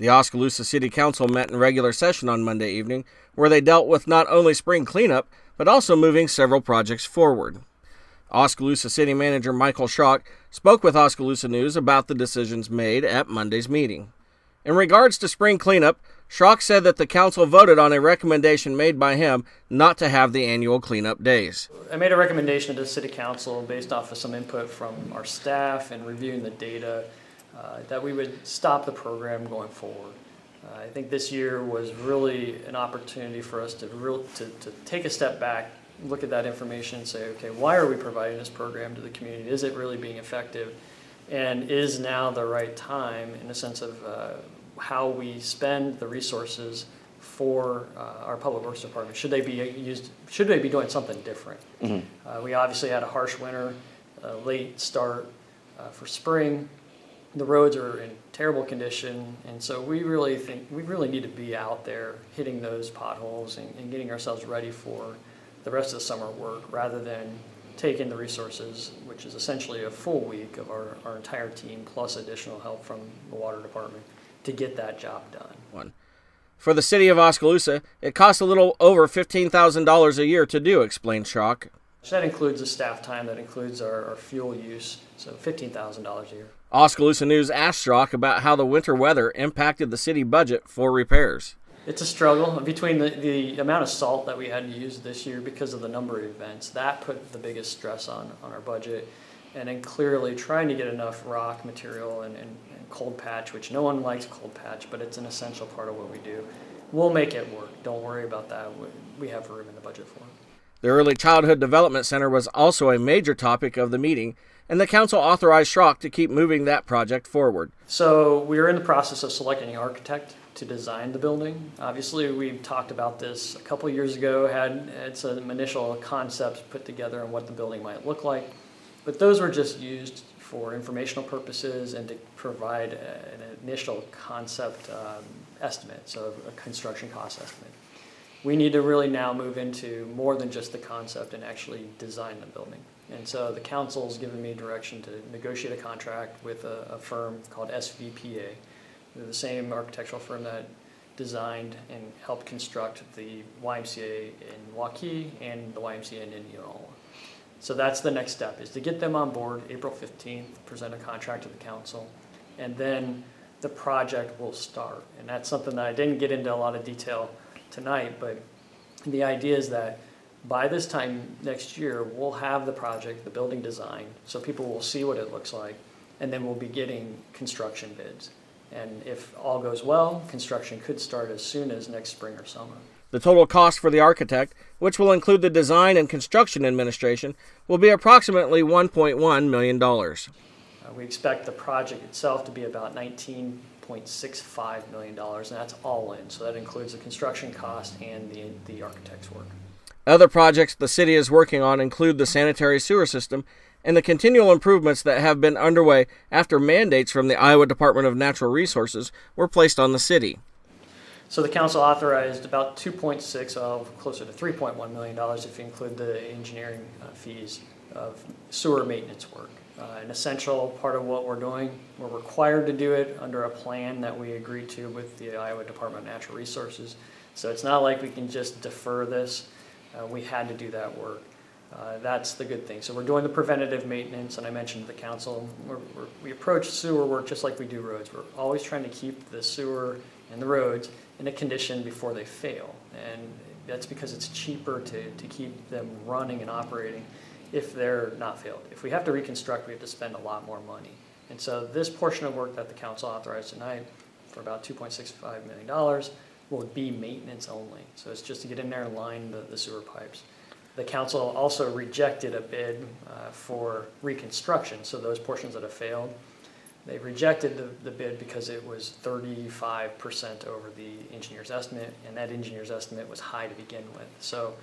The Oskaloosa City Council met in regular session on Monday evening, where they dealt with not only spring cleanup, but also moving several projects forward. Oskaloosa City Manager Michael Schrock spoke with Oskaloosa News about the decisions made at Monday's meeting. In regards to spring cleanup, Schrock said that the council voted on a recommendation made by him not to have the annual cleanup days. I made a recommendation to the City Council based off of some input from our staff and reviewing the data that we would stop the program going forward. I think this year was really an opportunity for us to take a step back, look at that information and say, okay, why are we providing this program to the community? Is it really being effective? And is now the right time in the sense of how we spend the resources for our public works department? Should they be doing something different? Mm-hmm. We obviously had a harsh winter, late start for spring. The roads are in terrible condition, and so we really think we really need to be out there hitting those potholes and getting ourselves ready for the rest of the summer work, rather than taking the resources, which is essentially a full week of our entire team plus additional help from the water department to get that job done. For the city of Oskaloosa, it costs a little over $15,000 a year to do, explained Schrock. That includes the staff time, that includes our fuel use, so $15,000 a year. Oskaloosa News asked Schrock about how the winter weather impacted the city budget for repairs. It's a struggle between the amount of salt that we had to use this year because of the number of events. That put the biggest stress on our budget. And then clearly trying to get enough rock material and cold patch, which no one likes cold patch, but it's an essential part of what we do. We'll make it work. Don't worry about that. We have room in the budget for it. The Early Childhood Development Center was also a major topic of the meeting, and the council authorized Schrock to keep moving that project forward. So we're in the process of selecting an architect to design the building. Obviously, we talked about this a couple years ago, had some initial concepts put together on what the building might look like, but those were just used for informational purposes and to provide an initial concept estimate, so a construction cost estimate. We need to really now move into more than just the concept and actually design the building. And so the council's given me direction to negotiate a contract with a firm called SVPA. They're the same architectural firm that designed and helped construct the YMCA in Waukee and the YMCA in Indianola. So that's the next step, is to get them on board April 15th, present a contract to the council, and then the project will start. And that's something that I didn't get into a lot of detail tonight, but the idea is that by this time next year, we'll have the project, the building design, so people will see what it looks like, and then we'll be getting construction bids. And if all goes well, construction could start as soon as next spring or summer. The total cost for the architect, which will include the design and construction administration, will be approximately $1.1 million. We expect the project itself to be about $19.65 million, and that's all in. So that includes the construction cost and the architect's work. Other projects the city is working on include the sanitary sewer system and the continual improvements that have been underway after mandates from the Iowa Department of Natural Resources were placed on the city. So the council authorized about 2.6 of closer to $3.1 million if you include the engineering fees of sewer maintenance work. An essential part of what we're doing. We're required to do it under a plan that we agreed to with the Iowa Department of Natural Resources. So it's not like we can just defer this. We had to do that work. That's the good thing. So we're doing the preventative maintenance, and I mentioned to the council, we approach sewer work just like we do roads. We're always trying to keep the sewer and the roads in a condition before they fail. And that's because it's cheaper to keep them running and operating if they're not failed. If we have to reconstruct, we have to spend a lot more money. And so this portion of work that the council authorized tonight for about $2.65 million will be maintenance only. So it's just to get in there and line the sewer pipes. The council also rejected a bid for reconstruction, so those portions that have failed. They rejected the bid because it was 35% over the engineer's estimate, and that engineer's estimate was high to begin with. So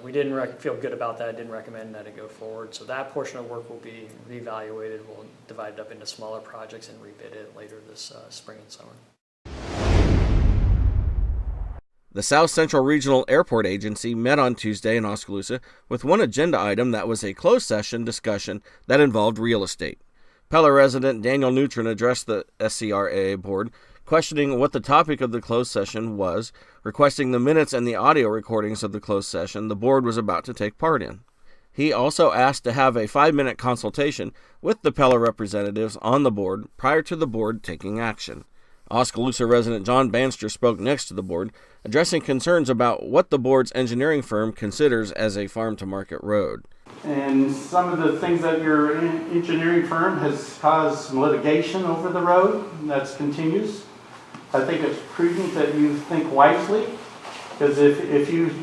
we didn't feel good about that, didn't recommend that it go forward. So that portion of work will be reevaluated. We'll divide it up into smaller projects and rebid it later this spring and summer. The South Central Regional Airport Agency met on Tuesday in Oskaloosa with one agenda item that was a closed session discussion that involved real estate. Pella resident Daniel Neutron addressed the SCRAA board, questioning what the topic of the closed session was, requesting the minutes and the audio recordings of the closed session the board was about to take part in. He also asked to have a 5-minute consultation with the Pella representatives on the board prior to the board taking action. Oskaloosa resident John Banster spoke next to the board, addressing concerns about what the board's engineering firm considers as a farm-to-market road. And some of the things that your engineering firm has caused some litigation over the road that continues. I think it's prudent that you think wisely, because if you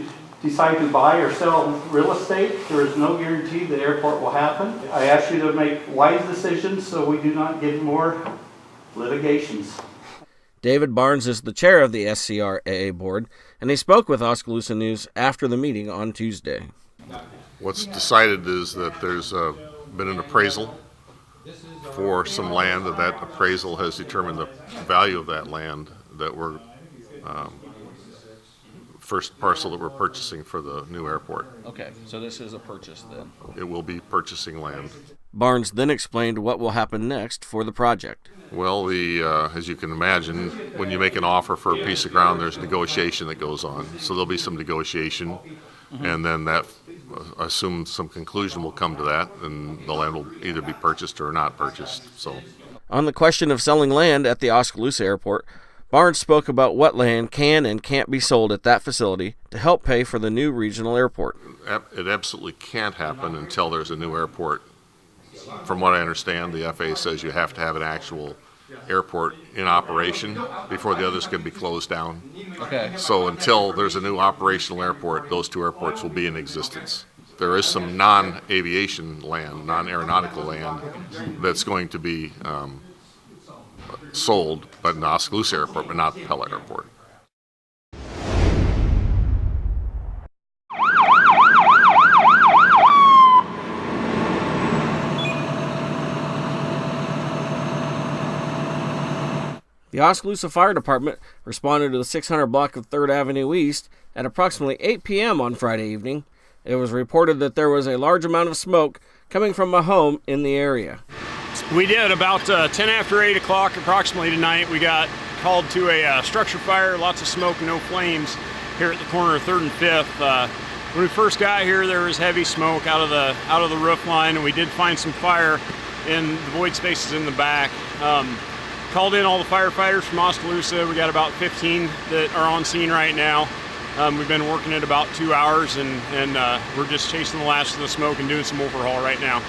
decide to buy or sell real estate, there is no guarantee the airport will happen. I ask you to make wise decisions so we do not get more litigations. David Barnes is the chair of the SCRAA board, and he spoke with Oskaloosa News after the meeting on Tuesday. What's decided is that there's been an appraisal for some land, and that appraisal has determined the value of that land that we're first parcel that we're purchasing for the new airport. Okay, so this is a purchase then. It will be purchasing land. Barnes then explained what will happen next for the project. Well, as you can imagine, when you make an offer for a piece of ground, there's negotiation that goes on. So there'll be some negotiation, and then that, I assume some conclusion will come to that, and the land will either be purchased or not purchased. So, on the question of selling land at the Oskaloosa Airport, Barnes spoke about what land can and can't be sold at that facility to help pay for the new regional airport. It absolutely can't happen until there's a new airport. From what I understand, the FAA says you have to have an actual airport in operation before the others can be closed down. Okay. So until there's a new operational airport, those two airports will be in existence. There is some non-aviation land, non-aeronautical land that's going to be sold, but in the Oskaloosa Airport, but not the Pella Airport. The Oskaloosa Fire Department responded to the 600 block of 3rd Avenue East at approximately 8 p.m. on Friday evening. It was reported that there was a large amount of smoke coming from a home in the area. We did about 10 after 8 o'clock approximately tonight. We got called to a structure fire, lots of smoke, no flames here at the corner of 3rd and 5th. When we first got here, there was heavy smoke out of the roof line, and we did find some fire in the void spaces in the back. Called in all the firefighters from Oskaloosa. We got about 15 that are on scene right now. We've been working it about 2 hours, and we're just chasing the last of the smoke and doing some overhaul right now.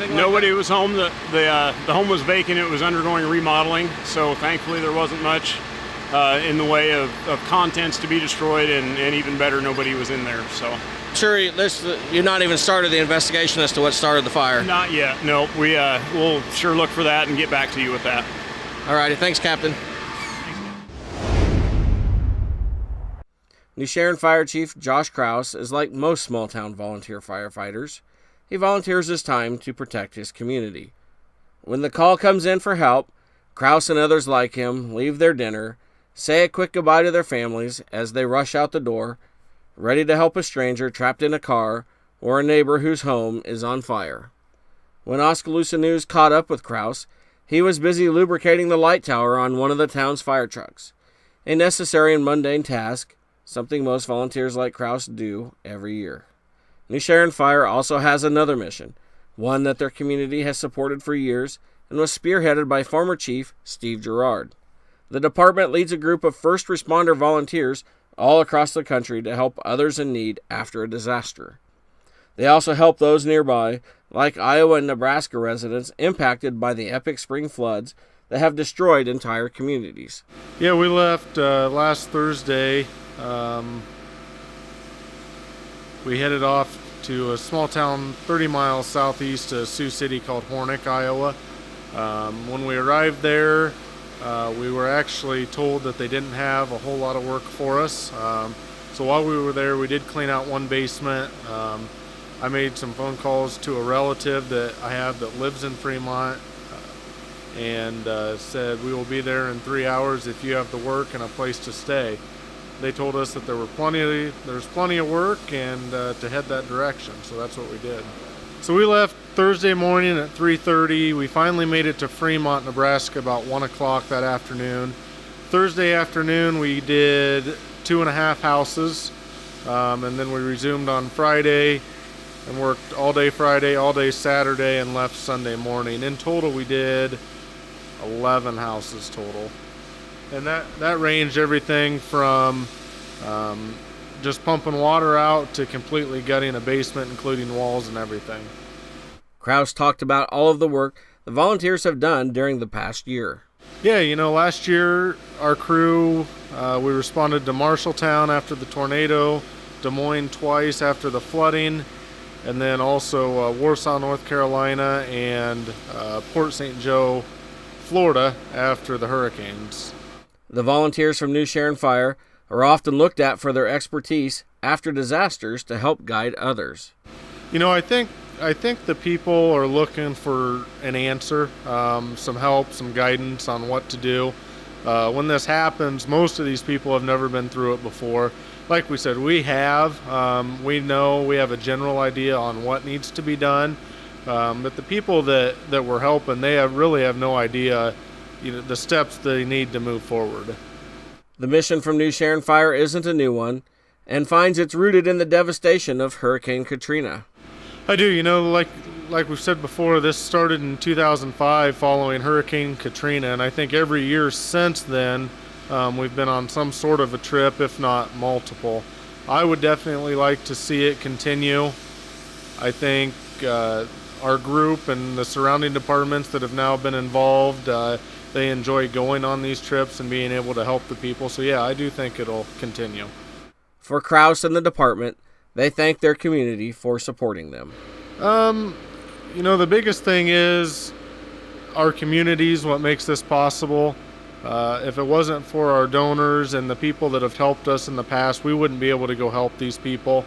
Nobody was home. The home was vacant. It was undergoing remodeling, so thankfully there wasn't much in the way of contents to be destroyed, and even better, nobody was in there. So. Sure, you've not even started the investigation as to what started the fire? Not yet, no. We'll sure look for that and get back to you with that. All righty, thanks, Captain. New Sharon Fire Chief Josh Krause is like most small-town volunteer firefighters. He volunteers his time to protect his community. When the call comes in for help, Krause and others like him leave their dinner, say a quick goodbye to their families as they rush out the door, ready to help a stranger trapped in a car or a neighbor whose home is on fire. When Oskaloosa News caught up with Krause, he was busy lubricating the light tower on one of the town's fire trucks, a necessary and mundane task, something most volunteers like Krause do every year. New Sharon Fire also has another mission, one that their community has supported for years and was spearheaded by former Chief Steve Gerard. The department leads a group of first responder volunteers all across the country to help others in need after a disaster. They also help those nearby, like Iowa and Nebraska residents impacted by the epic spring floods that have destroyed entire communities. Yeah, we left last Thursday. We headed off to a small town 30 miles southeast of Sioux City called Hornick, Iowa. When we arrived there, we were actually told that they didn't have a whole lot of work for us. So while we were there, we did clean out one basement. I made some phone calls to a relative that I have that lives in Fremont and said, we will be there in 3 hours if you have the work and a place to stay. They told us that there's plenty of work and to head that direction, so that's what we did. So we left Thursday morning at 3:30. We finally made it to Fremont, Nebraska about 1 o'clock that afternoon. Thursday afternoon we did 2.5 houses, and then we resumed on Friday and worked all day Friday, all day Saturday, and left Sunday morning. In total we did 11 houses total. And that ranged everything from just pumping water out to completely gutting a basement, including walls and everything. Kraus talked about all of the work the volunteers have done during the past year. Yeah, last year our crew, we responded to Marshalltown after the tornado, Des Moines twice after the flooding, and then also Warsaw, North Carolina, and Port St. Joe, Florida after the hurricanes. The volunteers from New Sharon Fire are often looked at for their expertise after disasters to help guide others. I think the people are looking for an answer, some help, some guidance on what to do. When this happens, most of these people have never been through it before. Like we said, we have. We know, we have a general idea on what needs to be done. But the people that we're helping, they really have no idea the steps they need to move forward. The mission from New Sharon Fire isn't a new one and finds it's rooted in the devastation of Hurricane Katrina. I do. Like we've said before, this started in 2005 following Hurricane Katrina, and I think every year since then we've been on some sort of a trip, if not multiple. I would definitely like to see it continue. I think our group and the surrounding departments that have now been involved, they enjoy going on these trips and being able to help the people. So yeah, I do think it'll continue. For Kraus and the department, they thank their community for supporting them. The biggest thing is our community is what makes this possible. If it wasn't for our donors and the people that have helped us in the past, we wouldn't be able to go help these people.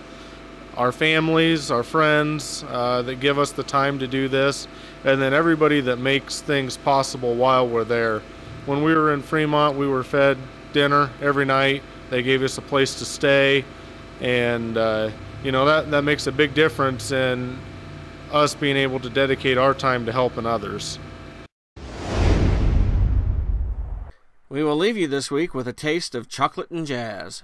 Our families, our friends that give us the time to do this, and then everybody that makes things possible while we're there. When we were in Fremont, we were fed dinner every night. They gave us a place to stay, and that makes a big difference in us being able to dedicate our time to helping others. We will leave you this week with a taste of chocolate and jazz.